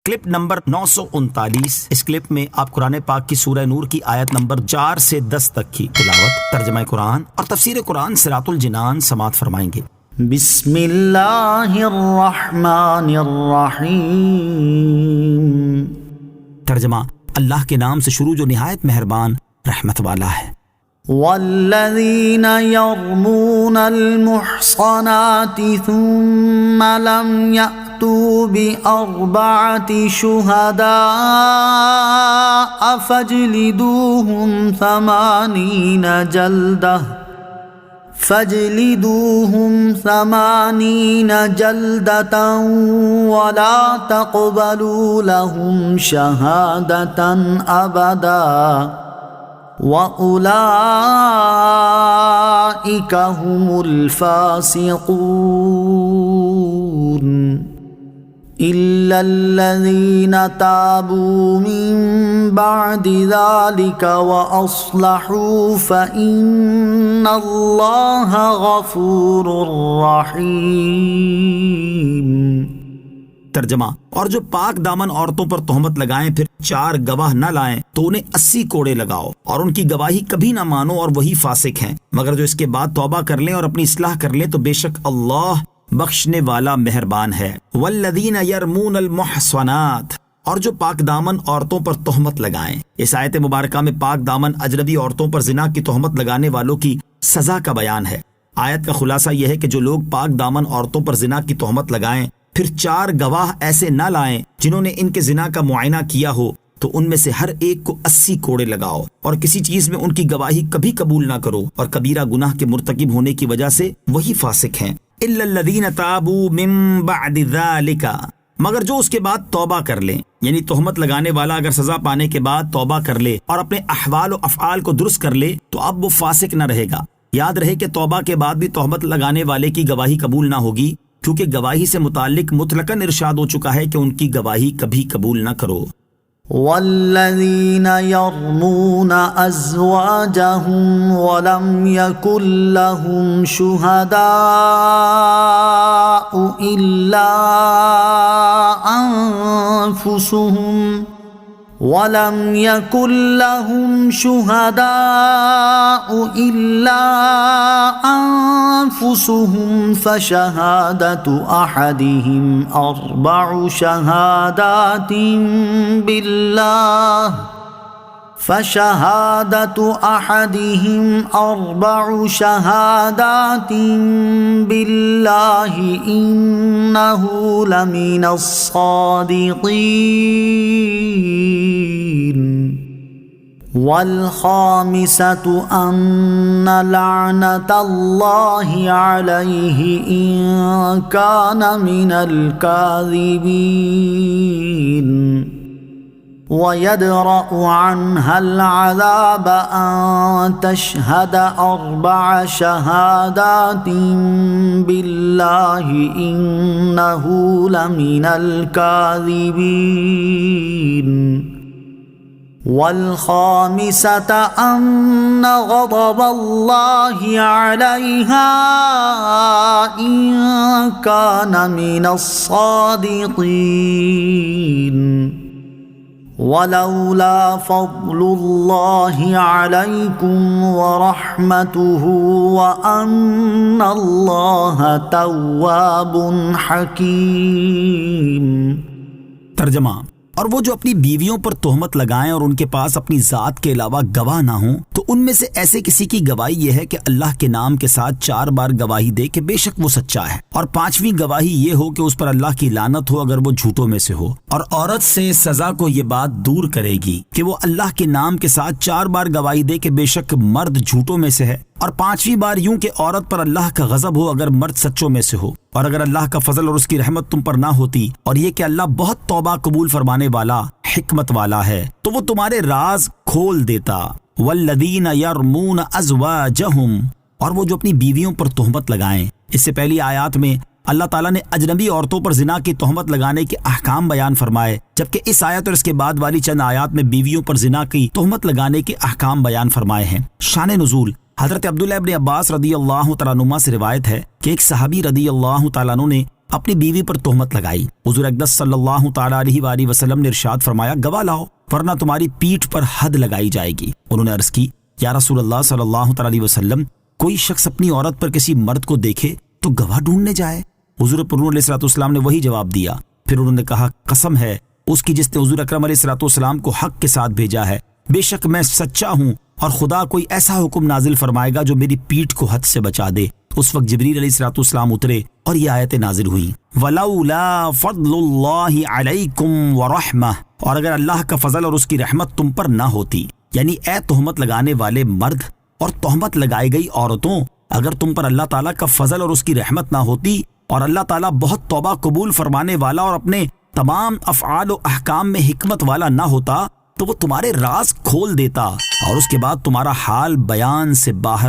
Clip number 939۔ اس clip میں آپ قرآن پاک کی سورہ نور کی آیت نمبر 4 سے 10 تک کی تلاوت، ترجمہ قرآن اور تفسیر قرآن صراط الجنان سماعت فرمائیں گے۔ بسم اللہ الرحمن الرحیم۔ ترجمہ: اللہ کے نام سے شروع جو نہایت مہربان رحمت والا ہے۔ والذین یرمون المحصنات ثم لم یأتوا بأربعة شہداء فاجلدوهم 80 جلدة ولا تقبلوا لهم شهادة أبدا وأولئك هم الفاسقون إلا الذين تابوا من بعد ذلك وأصلحوا فإن الله غفور رحيم۔ ترجمہ: اور جو پاک دامن عورتوں پر تہمت لگائیں پھر 4 گواہ نہ لائیں تو انہیں 80 کوڑے لگاؤ، اور ان کی گواہی کبھی نہ مانو، اور وہی فاسق ہیں، مگر جو اس کے بعد توبہ کر لیں اور اپنی اصلاح کر لیں تو بے شک اللہ بخشنے والا مہربان ہے۔ والذین یرمون المحصنات، اور جو پاک دامن عورتوں پر تہمت لگائیں۔ اس آیت مبارکہ میں پاک دامن اجنبی عورتوں پر زنا کی تہمت لگانے والوں کی سزا کا بیان ہے۔ آیت کا خلاصہ یہ ہے کہ جو لوگ پاک دامن عورتوں پر زنا کی تہمت لگائیں پھر 4 گواہ ایسے نہ لائیں جنہوں نے ان کے زنا کا معائنہ کیا ہو تو ان میں سے ہر ایک کو 80 کوڑے لگاؤ، اور کسی چیز میں ان کی گواہی کبھی قبول نہ کرو، اور کبیرہ گناہ کے مرتکب ہونے کی وجہ سے وہی فاسق ہیں۔ الا الذین تابوا من بعد ذلک، مگر جو اس کے بعد توبہ کر لیں، یعنی تہمت لگانے والا اگر سزا پانے کے بعد توبہ کر لے اور اپنے احوال و افعال کو درست کر لے تو اب وہ فاسق نہ رہے گا۔ یاد رہے کہ توبہ کے بعد بھی تہمت لگانے والے کی گواہی قبول نہ ہوگی، کیونکہ گواہی سے متعلق مطلقاً ارشاد ہو چکا ہے کہ ان کی گواہی کبھی قبول نہ کرو۔ والذین یرمون ازواجہم ولم یکن لہم شہداء الا انفسہم فشہادۃ احدہم 4 شہادات باللہ فشہادۃ احدہم 4 شہادات باللہ انہ لمن الصادقین والخامسۃ ان لعنۃ اللہ علیہ ان کان من الکاذبین وَيَدْرَأُ عَنْهَا الْعَذَابَ أَن تَشْهَدَ 4 شَهَادَاتٍ بِاللَّهِ إِنَّهُ لَمِنَ الْكَاذِبِينَ وَالْخَامِسَةَ أَنَّ غَضَبَ اللَّهِ عَلَيْهَا إِن كَانَ مِنَ الصَّادِقِينَ وَلَوْلَا فَضْلُ اللَّهِ عَلَيْكُمْ وَرَحْمَتُهُ وَأَنَّ اللَّهَ تَوَّابٌ حَكِيمٌ۔ ترجمہ: اور وہ جو اپنی بیویوں پر تہمت لگائیں اور ان کے پاس اپنی ذات کے علاوہ گواہ نہ ہوں تو ان میں سے ایسے کسی کی گواہی یہ ہے کہ اللہ کے نام کے ساتھ 4 بار گواہی دے کہ بے شک وہ سچا ہے، اور 5ویں گواہی یہ ہو کہ اس پر اللہ کی لعنت ہو اگر وہ جھوٹوں میں سے ہو، اور عورت سے سزا کو یہ بات دور کرے گی کہ وہ اللہ کے نام کے ساتھ 4 بار گواہی دے کہ بے شک مرد جھوٹوں میں سے ہے، اور 5ویں بار یوں کہ عورت پر اللہ کا غضب ہو اگر مرد سچوں میں سے ہو، اور اگر اللہ کا فضل اور اس کی رحمت تم پر نہ ہوتی اور یہ کہ اللہ بہت توبہ قبول فرمانے والا حکمت والا ہے تو وہ تمہارے راز کھول دیتا۔ والذین یرمون ازواجہم، اور وہ جو اپنی بیویوں پر تہمت لگائیں۔ اس سے پہلی آیات میں اللہ تعالیٰ نے اجنبی عورتوں پر زنا کی تہمت لگانے کے احکام بیان فرمائے، جبکہ اس آیت اور اس کے بعد والی چند آیات میں بیویوں پر زنا کی تہمت لگانے کے احکام بیان فرمائے ہیں۔ شان نزول: حضرت عبداللہ ابن عباس رضی اللہ تعالیٰ عنہما سے روایت ہے کہ ایک صحابی رضی اللہ تعالیٰ عنہ نے اپنی بیوی پر تہمت لگائی۔ حضور اقدس صلی اللہ تعالیٰ علیہ وآلہ وسلم نے ارشاد فرمایا گواہ لاؤ ورنہ تمہاری پیٹھ پر حد لگائی جائے گی۔ انہوں نے عرض کی یا رسول اللہ صلی اللہ تعالیٰ علیہ وسلم کوئی شخص اپنی عورت پر کسی مرد کو دیکھے تو گواہ ڈھونڈنے جائے؟ حضور پر علیہ الصلوۃ والسلام نے وہی جواب دیا۔ پھر انہوں نے کہا قسم ہے اس کی جس نے حضور اکرم علیہ الصلوۃ والسلام کو حق کے ساتھ بھیجا ہے، بے شک میں سچا ہوں اور خدا کوئی ایسا حکم نازل فرمائے گا جو میری پیٹھ کو حد سے بچا دے۔ اس وقت جبریل علیہ الصلوۃ والسلام اترے اور یہ آیتیں نازل ہوئیں وَلَوْلَا فَضْلُ اللَّهِ عَلَيْكُمْ وَرَحْمَةُ، اور اگر اللہ کا فضل اور اس کی رحمت تم پر نہ ہوتی، یعنی اے تہمت لگانے والے مرد اور تہمت لگائی گئی عورتوں، اگر تم پر اللہ تعالیٰ کا فضل اور اس کی رحمت نہ ہوتی اور اللہ تعالیٰ بہت توبہ قبول فرمانے والا اور اپنے تمام افعال و احکام میں حکمت والا نہ ہوتا تو وہ تمہارے راز کھول دیتا اور اس کے بعد تمہارا حال بیان سے باہر